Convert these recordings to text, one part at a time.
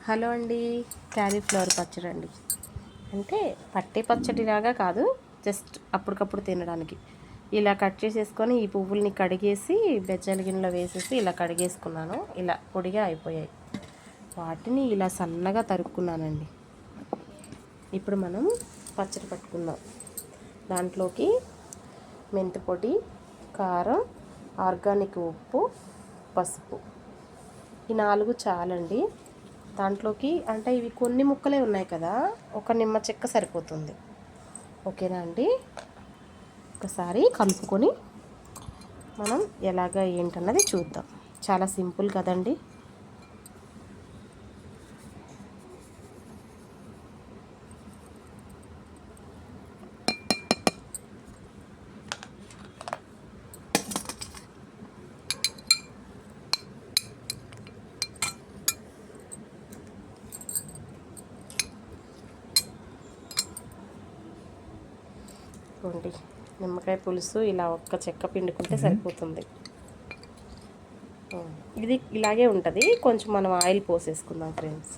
Hello అండి. Cauliflower పచ్చడి అండి. అంటే పట్టే పచ్చడిలాగా కాదు, జస్ట్ అప్పటికప్పుడు తినడానికి. ఇలా కట్ చేసేసుకొని ఈ పువ్వుల్ని కడిగేసి బెజ్జాల గిన్నెలో వేసేసి ఇలా కడిగేసుకున్నాను. ఇలా పొడిగా అయిపోయాయి. వాటిని ఇలా సన్నగా తరుక్కున్నానండి. ఇప్పుడు మనం పచ్చడి పట్టుకుందాం. దాంట్లోకి మెంతి పొడి, కారం, ఆర్గానిక్ ఉప్పు, పసుపు, ఈ 4 చాలండి. దాంట్లోకి అంటే ఇవి కొన్ని ముక్కలే ఉన్నాయి కదా, ఒక నిమ్మ చెక్క సరిపోతుంది. ఓకేనా అండి. ఒకసారి కలుపుకొని మనం ఎలాగ ఏంటన్నది చూద్దాం. చాలా సింపుల్ కదండి. చూడండి, నిమ్మకాయ పులుసు ఇలా ఒక్క చెక్క పిండుకుంటే సరిపోతుంది. ఇది ఇలాగే ఉంటుంది. కొంచెం మనం ఆయిల్ పోసేసుకుందాం ఫ్రెండ్స్.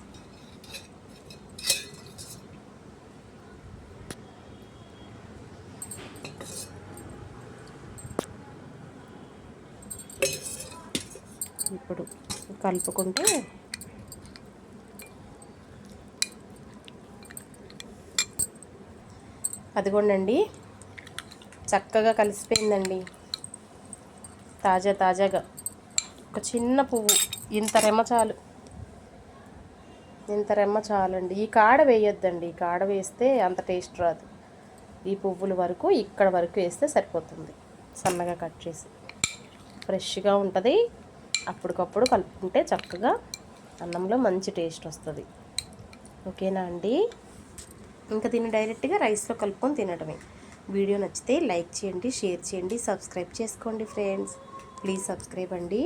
ఇప్పుడు కలుపుకుంటే అదిగోండి, చక్కగా కలిసిపోయిందండి. తాజాగా ఒక చిన్న పువ్వు, ఇంత రెమ్మ చాలు, ఇంత రెమ్మ చాలండి. ఈ కాడ వేయొద్దండి. ఈ కాడ వేస్తే అంత టేస్ట్ రాదు. ఈ పువ్వుల వరకు ఇక్కడ వరకు వేస్తే సరిపోతుంది. సన్నగా కట్ చేసి ఫ్రెష్గా ఉంటుంది. అప్పటికప్పుడు కలుపుకుంటే చక్కగా అన్నంలో మంచి టేస్ట్ వస్తుంది. ఓకేనా అండి. ఇంకా దీన్ని డైరెక్ట్గా రైస్లో కలుపుకొని తినడమే. వీడియో నచ్చితే లైక్ చేయండి, షేర్ చేయండి, సబ్స్క్రైబ్ చేసుకోండి ఫ్రెండ్స్. ప్లీజ్ సబ్స్క్రైబ్ అండి.